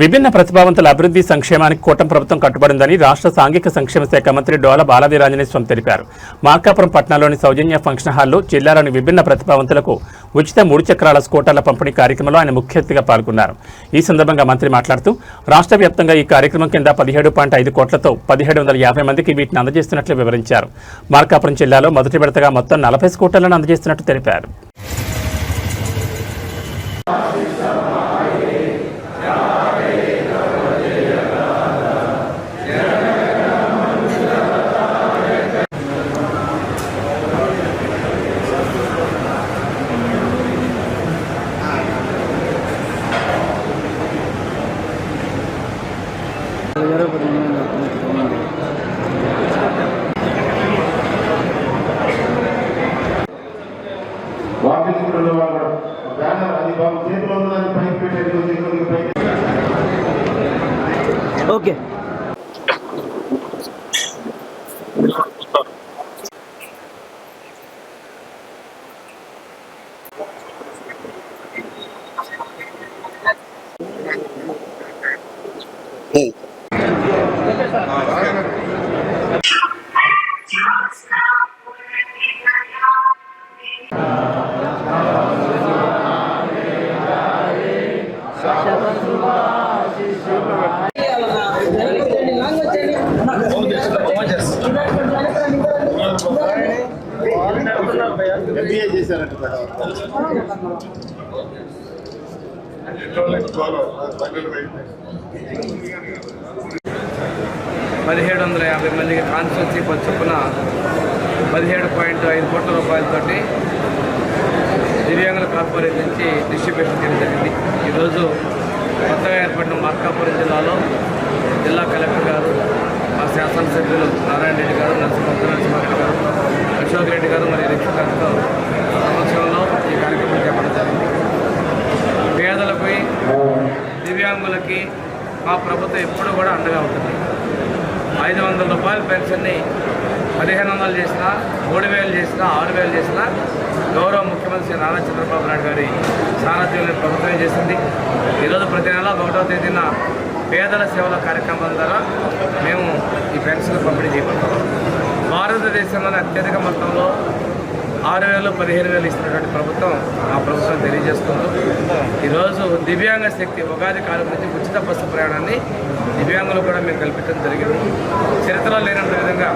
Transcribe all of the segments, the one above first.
విభిన్న ప్రతిభావంతుల అభివృద్ధి సంక్షేమానికి కూటమి ప్రభుత్వం కట్టుబడిందని రాష్ట్ర సాంఘిక సంక్షేమ శాఖ మంత్రి డోల బాలవీరాంజనేయ స్వామి తెలిపారు. మార్కాపురం పట్టణంలోని సౌజన్య ఫంక్షన్ హాల్లో జిల్లాలోని విభిన్న ప్రతిభావంతులకు ఉచిత 3 చక్రాల స్కూటర్ల పంపిణీ కార్యక్రమంలో ఆయన ముఖ్య అతిథిగా పాల్గొన్నారు. ఈ సందర్భంగా మంత్రి మాట్లాడుతూ రాష్ట్ర వ్యాప్తంగా ఈ కార్యక్రమం కింద 17.5 కోట్లతో 1750 మందికి వీటిని అందజేస్తున్నట్లు వివరించారు. మార్కాపురం జిల్లాలో మొదటి విడతగా మొత్తం 40 స్కూటర్లను అందజేస్తున్నట్టు తెలిపారు. ఓకే ఎంబీఏ చేశారంట. 1750 మందికి కాన్స్టిట్యూన్సీ చొప్పున 17.5 కోట్ల రూపాయలతోటి దివ్యాంగుల కార్పొరేషన్ నుంచి డిస్ట్రిబ్యూషన్ చేయడం జరిగింది. ఈరోజు కొత్తగా ఏర్పడిన మార్కాపురం జిల్లాలో జిల్లా కలెక్టర్ గారు, మా శాసనసభ్యులు నారాయణ రెడ్డి గారు, నరసింహారెడ్డి గారు, అశోక్ రెడ్డి గారు మరియు రిక్ష గారితో సంవత్సరంలో ఈ కార్యక్రమం చేపట్టడం జరిగింది. పేదలపై దివ్యాంగులకి మా ప్రభుత్వం ఎప్పుడు కూడా అండగా ఉంటుంది. 500 రూపాయల పెన్షన్ని 1500 చేసినా, 3000 చేసినా, 6000 చేసినా గౌరవ ముఖ్యమంత్రి నారా చంద్రబాబు నాయుడు గారి సారథ్యంలో ప్రభుత్వం చేసింది. ఈరోజు ప్రతి నెల 1వ తేదీన పేదల సేవల కార్యక్రమాల ద్వారా మేము ఈ పెన్షన్ పంపిణీ చేయబడతాం. భారతదేశంలోని అత్యధిక మొత్తంలో 6000, 15000 ఇస్తున్నటువంటి ప్రభుత్వం ఆ ప్రభుత్వం తెలియజేస్తుంది. ఈరోజు దివ్యాంగ శక్తి ఉగాది కాలం నుంచి ఉచిత బస్సు ప్రయాణాన్ని దివ్యాంగులు కూడా మేము కల్పించడం జరిగింది. చరిత్రలో లేనంత విధంగా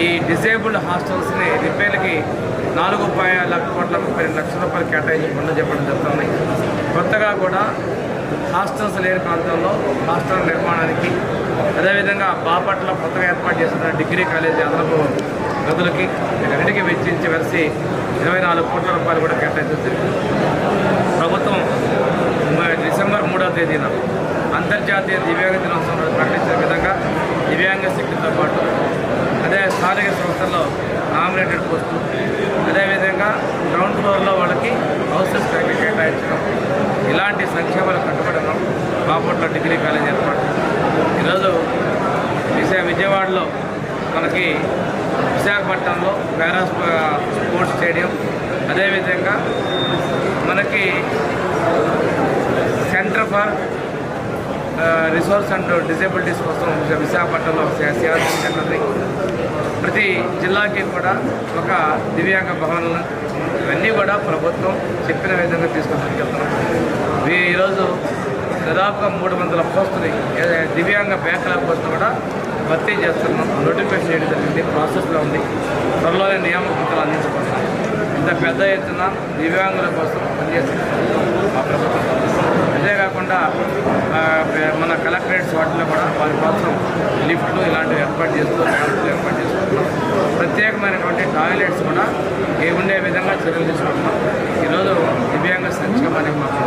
ఈ డిజేబుల్డ్ హాస్టల్స్ని రిపేర్లకి 4.32 లక్షల రూపాయలు కేటాయించి పనులు చెప్పడం జరుగుతున్నాయి. కొత్తగా కూడా హాస్టల్స్ లేని ప్రాంతంలో హాస్టల్ నిర్మాణానికి, అదేవిధంగా బాపట్ల కొత్తగా ఏర్పాటు చేస్తున్న డిగ్రీ కాలేజీ అదనపు గదులకి వీటన్నిటికీ వెచ్చించి వెలిసి 24 కోట్ల రూపాయలు కూడా కేటాయించడం జరిగింది. ప్రభుత్వం డిసెంబర్ 3వ తేదీన అంతర్జాతీయ దివ్యాంగ దినోత్సవం ప్రకటించిన విధంగా దివ్యాంగ శక్తితో పాటు అదే స్థానిక సంస్థల్లో నామినేటెడ్ పోస్టులు, అదేవిధంగా గ్రౌండ్ ఫ్లోర్లో వాళ్ళకి హౌసెస్ కేటాయించడం, ఇలాంటి సంక్షేమాలు కట్టుబడడం. బాపట్ల డిగ్రీ కాలేజ్ ఏర్పాటు. ఈరోజు విజయవాడలో మనకి విశాఖపట్నంలో పారా స్పోర్ట్స్ స్టేడియం, అదేవిధంగా మనకి centre for resource and disabilities కోసం విశాఖపట్నంలో సిఆర్సీ సెంటర్ని, ప్రతి జిల్లాకి కూడా ఒక దివ్యాంగ భవనాలను, ఇవన్నీ కూడా ప్రభుత్వం చెప్పిన విధంగా తీసుకొని వెళ్తున్నాం. ఈరోజు దాదాపుగా 300 పోస్టులు దివ్యాంగ బ్యాక్లాగ్ పోస్టులు కూడా భర్తీ చేస్తున్నాం. నోటిఫికేషన్ చేయడం జరిగింది, ప్రాసెస్లో ఉంది. త్వరలోనే నియామకాలు అందించబడతాం. ఇంత పెద్ద ఎత్తున దివ్యాంగుల కోసం పనిచేస్తుంది మా ప్రభుత్వం. అంతేకాకుండా మన కలెక్టరేట్స్ వాటిలో కూడా వారి కోసం లిఫ్ట్లు ఇలాంటివి ఏర్పాటు చేస్తున్నాం. ప్రత్యేకమైనటువంటి టాయిలెట్స్ కూడా ఉండే విధంగా చర్యలు తీసుకుంటున్నాం. ఈరోజు దివ్యాంగ సంక్షేమానికి మాకు